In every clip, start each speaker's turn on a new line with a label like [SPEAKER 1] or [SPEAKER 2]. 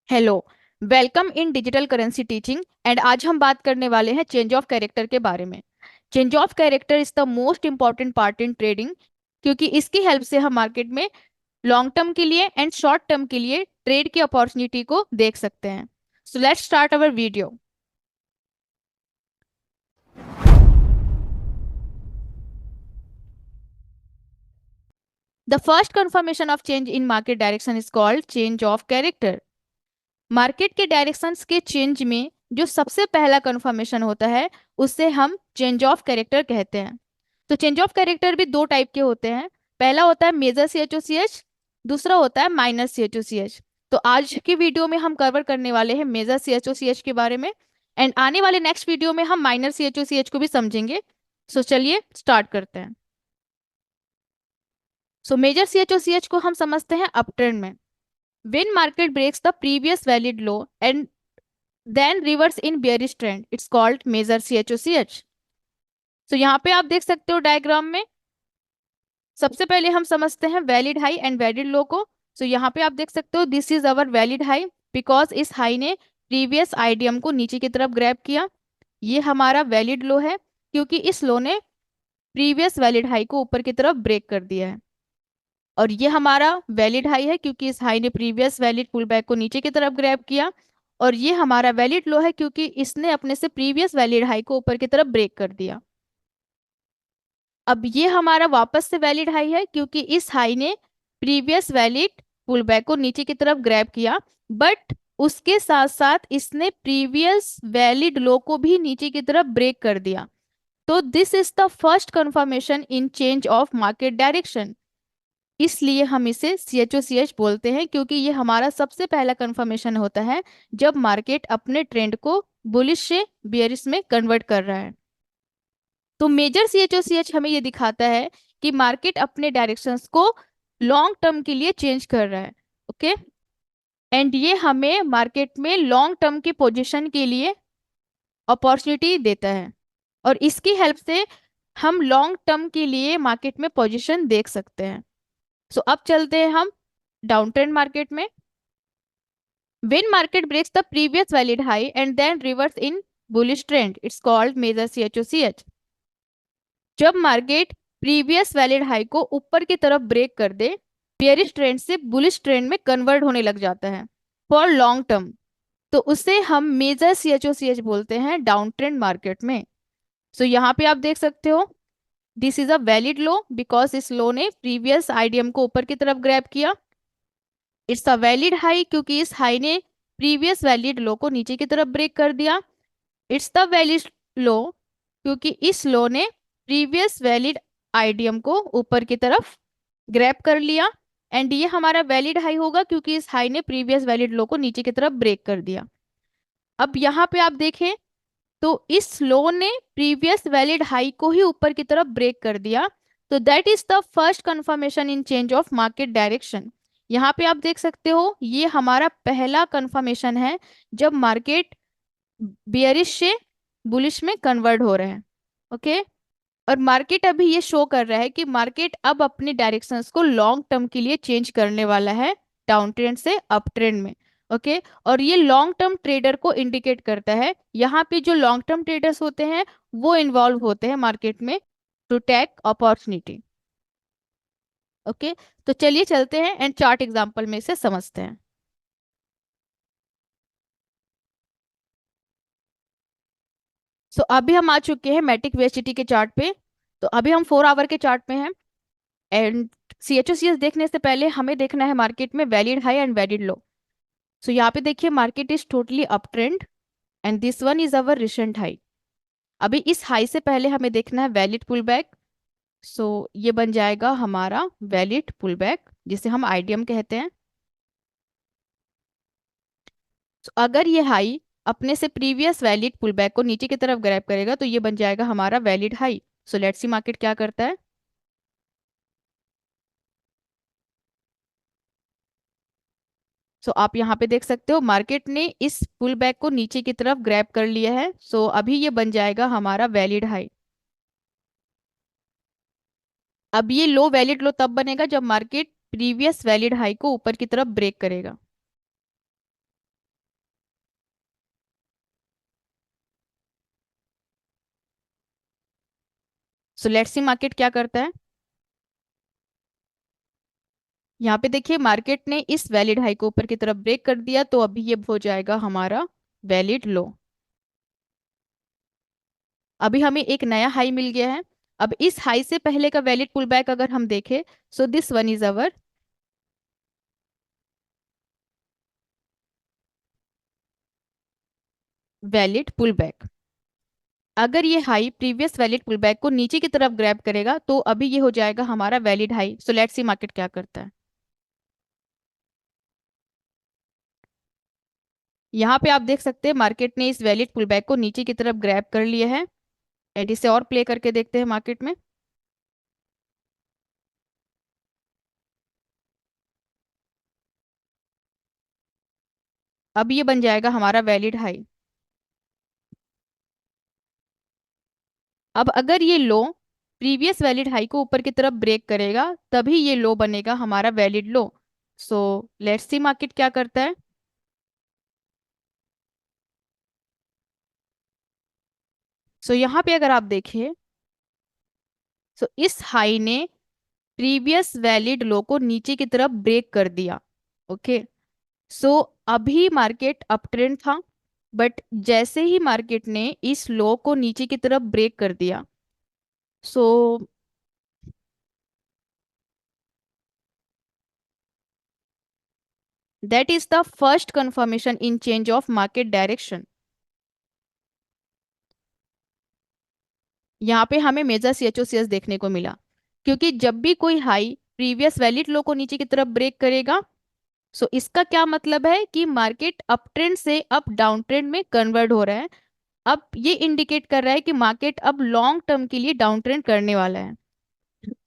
[SPEAKER 1] Hello. Welcome in digital currency teaching and आज हम बात करने वाले हैं चेंज ऑफ कैरेक्टर के बारे में। Change of character is the most important part in trading, क्योंकि इसकी हेल्प से हम मार्केट में लॉन्ग टर्म के लिए एंड शॉर्ट टर्म के लिए ट्रेड की अपॉर्चुनिटी को देख सकते हैं। So let's start our video. The first confirmation of change in market direction is called change of character. Market के डायरेक्शंस के चेंज में जो सबसे पहला कंफर्मेशन होता है उसे हम चेंज ऑफ कैरेक्टर कहते हैं। तो चेंज ऑफ कैरेक्टर भी दो टाइप के होते हैं। पहला होता है मेजर CHOCH, दूसरा होता है माइनर CHOCH। तो आज की वीडियो में हम कवर करने वाले हैं मेजर CHOCH के बारे में, एंड आने वाले नेक्स्ट वीडियो में हम माइनर CHOCH को भी समझेंगे। सो चलिए स्टार्ट करते हैं। सो मेजर CHOCH को हम समझते हैं अप ट्रेंड में। When market breaks the previous valid low and then reverse in bearish trend, it's called major CHOCH। तो यहाँ पे आप देख सकते हो डायग्राम में, सबसे पहले हम समझते हैं वैलिड हाई एंड वैलिड लो को। तो यहाँ पे आप देख सकते हो this is our valid high, because इस हाई ने प्रीवियस आईडीएम को नीचे की तरफ ग्रैब किया। ये हमारा वैलिड लो है क्योंकि इस लो ने प्रीवियस वैलिड हाई को ऊपर की तरफ ब्रेक कर दिया है। और ये हमारा वैलिड हाई है क्योंकि इस हाई ने प्रीवियस वैलिड पुल बैक को नीचे की तरफ ग्रैब किया। और ये हमारा वैलिड लो है क्योंकि इसने अपने से प्रीवियस वैलिड हाई को ऊपर की तरफ ब्रेक कर दिया। अब ये हमारा वापस से वैलिड हाई है क्योंकि इस हाई ने प्रीवियस वैलिड पुल बैक को नीचे की तरफ ग्रैब किया, बट उसके साथ साथ इसने प्रीवियस वैलिड लो को भी नीचे की तरफ ब्रेक कर दिया। तो this is the first confirmation in change of market direction. इसलिए हम इसे CHOCH बोलते हैं क्योंकि ये हमारा सबसे पहला कंफर्मेशन होता है जब मार्केट अपने ट्रेंड को बुलिश से बियरिश में कन्वर्ट कर रहा है। तो मेजर CHOCH हमें ये दिखाता है कि मार्केट अपने डायरेक्शंस को लॉन्ग टर्म के लिए चेंज कर रहा है। ओके, एंड ये हमें मार्केट में लॉन्ग टर्म की पोजीशन के लिए अपॉर्चुनिटी देता है, और इसकी हेल्प से हम लॉन्ग टर्म के लिए मार्केट में पोजीशन देख सकते हैं। सो अब चलते हैं हम डाउन ट्रेंड मार्केट में। When market breaks the previous valid high and then reverse in bullish trend, it's called major CHOCH। जब मार्केट प्रीवियस वैलिड हाई को ऊपर की तरफ ब्रेक कर दे, बेयरिश ट्रेंड से बुलिश ट्रेंड में कन्वर्ट होने लग जाता है फॉर लॉन्ग टर्म, तो उसे हम मेजर CHOCH बोलते हैं डाउन ट्रेंड मार्केट में। सो यहाँ पे आप देख सकते हो this is a valid low because इस लो ने प्रीवियस आईडीएम को ऊपर की तरफ ग्रैब किया। इट्स अ वैलिड हाई क्योंकि इस हाई ने प्रीवियस वैलिड लो को नीचे की तरफ ब्रेक कर दिया। इट्स द वैलिड लो क्योंकि इस लो ने प्रीवियस वैलिड आईडीएम को ऊपर की तरफ ग्रैब कर लिया। एंड ये हमारा वैलिड हाई होगा क्योंकि इस हाई ने प्रीवियस वैलिड लो को नीचे की तरफ ब्रेक कर दिया। अब यहाँ पे आप देखें तो इस लो ने प्रीवियस वैलिड हाई को ही ऊपर की तरफ ब्रेक कर दिया। तो that is the first confirmation in change of market direction. यहाँ पे आप देख सकते हो ये हमारा पहला कंफर्मेशन है जब मार्केट बियरिश से बुलिश में कन्वर्ट हो रहे हैं। ओके, और मार्केट अभी ये शो कर रहा है कि मार्केट अब अपने डायरेक्शंस को लॉन्ग टर्म के लिए चेंज करने वाला है डाउन ट्रेंड से अप ट्रेंड में। ओके, और ये लॉन्ग टर्म ट्रेडर को इंडिकेट करता है। यहाँ पे जो लॉन्ग टर्म ट्रेडर्स होते हैं वो इन्वॉल्व होते हैं मार्केट में टू टेक अपॉर्चुनिटी। ओके, तो चलिए चलते हैं एंड चार्ट एग्जांपल में से समझते हैं। सो अभी हम आ चुके हैं मैटिक VST के चार्ट पे। तो अभी हम 4 आवर के चार्ट में हैं, एंड CHOCH देखने से पहले हमें देखना है मार्केट में वैलिड हाई एंड वैलिड लो। सो यहाँ पे देखिए market is totally up trend and this one is our recent high. अभी इस हाई से पहले हमें देखना है वैलिड पुल बैक। सो ये बन जाएगा हमारा वैलिड पुल बैक जिसे हम आईडीएम कहते हैं। So, अगर ये हाई अपने से प्रीवियस वैलिड पुल बैक को नीचे की तरफ ग्रैब करेगा तो ये बन जाएगा हमारा valid high. So let's see market क्या करता है। सो आप यहाँ पे देख सकते हो मार्केट ने इस पुल बैक को नीचे की तरफ ग्रैब कर लिया है। सो अभी ये बन जाएगा हमारा वैलिड हाई। अब ये लो वैलिड लो तब बनेगा जब मार्केट प्रीवियस वैलिड हाई को ऊपर की तरफ ब्रेक करेगा। सो लेट्स सी मार्केट क्या करता है। यहाँ पे देखिए मार्केट ने इस वैलिड हाई को ऊपर की तरफ ब्रेक कर दिया, तो अभी ये हो जाएगा हमारा वैलिड लो। अभी हमें एक नया हाई मिल गया है। अब इस हाई से पहले का वैलिड पुल बैक अगर हम देखें, so this one is our valid pull back. अगर ये high previous valid pull back को नीचे की तरफ ग्रैब करेगा, तो अभी ये हो जाएगा हमारा valid high. So let's see market क्या करता है। यहाँ पे आप देख सकते हैं मार्केट ने इस वैलिड पुल बैक को नीचे की तरफ ग्रैब कर लिया है। एंड इसे और प्ले करके देखते हैं मार्केट में। अब ये बन जाएगा हमारा वैलिड हाई। अब अगर ये लो प्रीवियस वैलिड हाई को ऊपर की तरफ ब्रेक करेगा, तभी ये लो बनेगा हमारा valid low. So let's see market क्या करता है। सो यहाँ पे अगर आप देखें, सो इस हाई ने प्रीवियस वैलिड लो को नीचे की तरफ ब्रेक कर दिया। ओके। सो अभी मार्केट अप ट्रेंड था, बट जैसे ही मार्केट ने इस लो को नीचे की तरफ ब्रेक कर दिया, सो that is the first confirmation in change of market direction. यहाँ पे हमें मेजर सीएचओसीएस देखने को मिला, क्योंकि जब भी कोई हाई प्रीवियस वैलिड लो को नीचे की तरफ ब्रेक करेगा, सो इसका क्या मतलब है कि मार्केट अप ट्रेंड से अप डाउन ट्रेंड में कन्वर्ट हो रहा है। अब ये इंडिकेट कर रहा है कि मार्केट अब लॉन्ग टर्म के लिए डाउन ट्रेंड करने वाला है।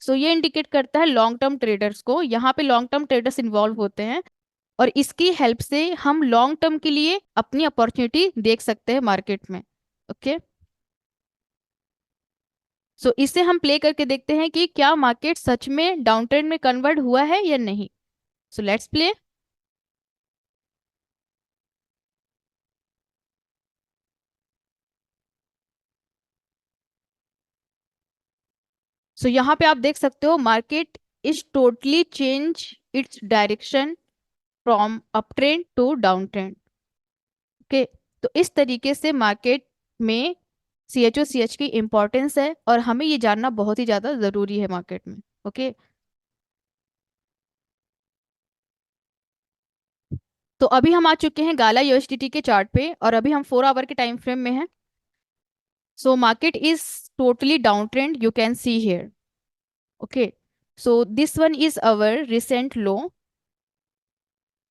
[SPEAKER 1] सो ये इंडिकेट करता है लॉन्ग टर्म ट्रेडर्स को। यहाँ पे लॉन्ग टर्म ट्रेडर्स इन्वॉल्व होते हैं, और इसकी हेल्प से हम लॉन्ग टर्म के लिए अपनी अपॉर्चुनिटी देख सकते हैं मार्केट में। ओके। सो इसे हम प्ले करके देखते हैं कि क्या मार्केट सच में डाउन ट्रेंड में कन्वर्ट हुआ है या नहीं। So let's play. सो यहाँ पे आप देख सकते हो market is totally change its direction from up trend to down trend. Okay. तो इस तरीके से मार्केट में CHO CH की इम्पोर्टेंस है, और हमें ये जानना बहुत ही ज़्यादा ज़रूरी है मार्केट में। ओके। तो अभी हम आ चुके हैं गाला यूएसडीटी के चार्ट पे, और अभी हम 4 आवर के टाइम फ्रेम में हैं। So market is totally down trend, you can see here. Okay. So this one is our recent low.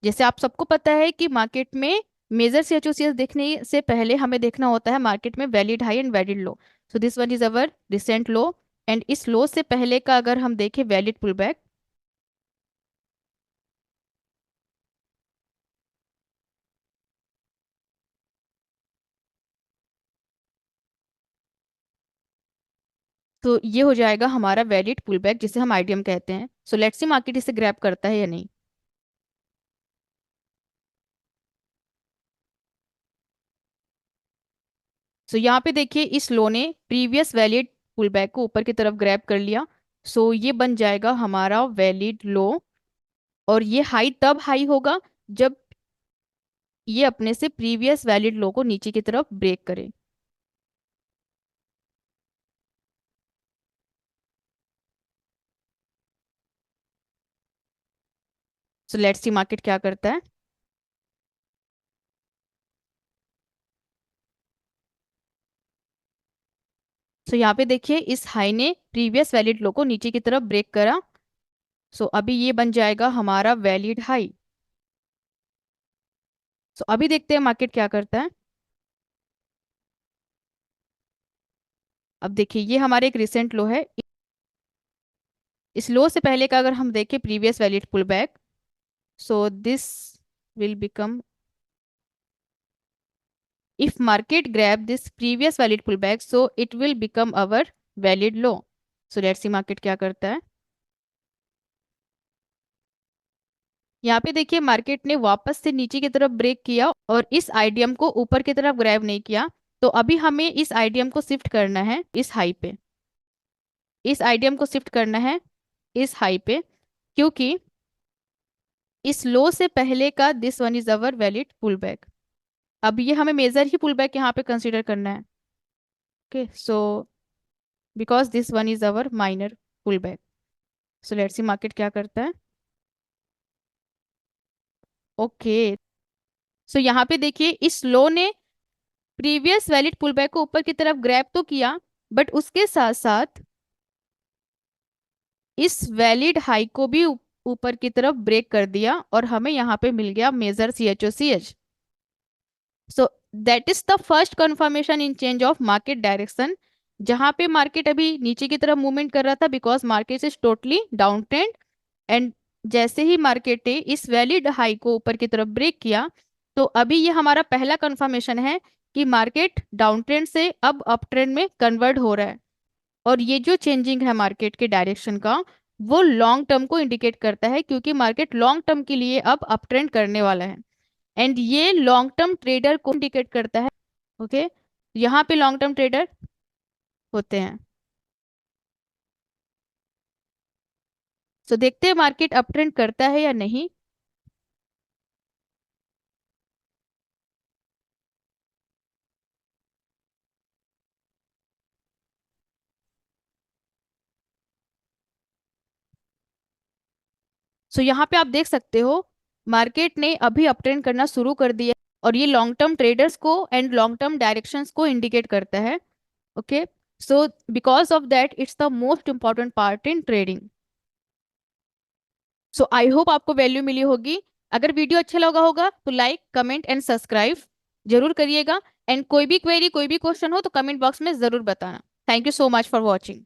[SPEAKER 1] जैसे आप सबको पता है कि मार्केट में मेजर सीएचओसीएस देखने से पहले हमें देखना होता है मार्केट में valid high and valid low. So this one is our recent low, and इस लो से पहले का अगर हम देखें वैलिड पुल बैक, तो ये हो जाएगा हमारा वैलिड पुल बैक, जिसे हम आईडीएम कहते हैं। सो लेट्स सी मार्केट इसे ग्रैब करता है या नहीं। सो यहाँ पे देखिए इस लो ने प्रीवियस वैलिड पुल बैक को ऊपर की तरफ ग्रैब कर लिया। सो ये बन जाएगा हमारा वैलिड लो, और ये हाई तब हाई होगा जब ये अपने से प्रीवियस वैलिड लो को नीचे की तरफ ब्रेक करे। सो लेट्स सी मार्केट क्या करता है। सो यहाँ पे देखिए इस हाई ने प्रीवियस वैलिड लो को नीचे की तरफ ब्रेक करा। सो अभी ये बन जाएगा हमारा वैलिड हाई। सो अभी देखते हैं मार्केट क्या करता है। अब देखिए ये हमारे एक रिसेंट लो है। इस लो से पहले का अगर हम देखें previous valid pull back, so this will become, if market grab this previous valid pullback, so it will become our valid low. So let's see market क्या करता है। यहाँ पे देखिए मार्केट ने वापस से नीचे की तरफ ब्रेक किया, और इस आइडियम को ऊपर की तरफ ग्रैब नहीं किया। तो अभी हमें इस आइडियम को शिफ्ट करना है इस हाई पे। इस आइडियम को शिफ्ट करना है इस हाई पे, क्योंकि इस लो से पहले का this one is our valid pull back. अब ये हमें मेजर ही पुल बैक यहाँ पे कंसिडर करना है। Okay, so because this one is our minor pull back, so let's see market क्या करता है। ओके, सो यहाँ पे देखिए इस लो ने प्रीवियस वैलिड पुल बैक को ऊपर की तरफ ग्रैब तो किया, बट उसके साथ साथ इस वैलिड हाई को भी ऊपर की तरफ ब्रेक कर दिया और हमें यहाँ पे मिल गया major C H O C H. So that is the first confirmation in change of market direction, जहां पे मार्केट अभी नीचे की तरफ मूवमेंट कर रहा था because market is totally down trend. And जैसे ही मार्केट ने इस वैलिड हाई को ऊपर की तरफ ब्रेक किया, तो अभी ये हमारा पहला कंफर्मेशन है कि मार्केट डाउन ट्रेंड से अब अप ट्रेंड में कन्वर्ट हो रहा है। और ये जो चेंजिंग है मार्केट के डायरेक्शन का, वो लॉन्ग टर्म को इंडिकेट करता है, क्योंकि मार्केट लॉन्ग टर्म के लिए अब अप ट्रेंड करने वाला है। एंड ये लॉन्ग टर्म ट्रेडर को इंडिकेट करता है। ओके, यहाँ पे लॉन्ग टर्म ट्रेडर होते हैं। सो देखते हैं मार्केट अप ट्रेंड करता है या नहीं। सो यहाँ पे आप देख सकते हो मार्केट ने अभी अप ट्रेंड करना शुरू कर दिया, और ये लॉन्ग टर्म ट्रेडर्स को एंड लॉन्ग टर्म डायरेक्शंस को इंडिकेट करता है। Okay, so because of that it's the most important part in trading. So I hope आपको वैल्यू मिली होगी। अगर वीडियो अच्छा लगा होगा तो लाइक कमेंट एंड सब्सक्राइब जरूर करिएगा। एंड कोई भी क्वेरी कोई भी क्वेश्चन हो तो कमेंट बॉक्स में जरूर बताना। Thank you so much for watching.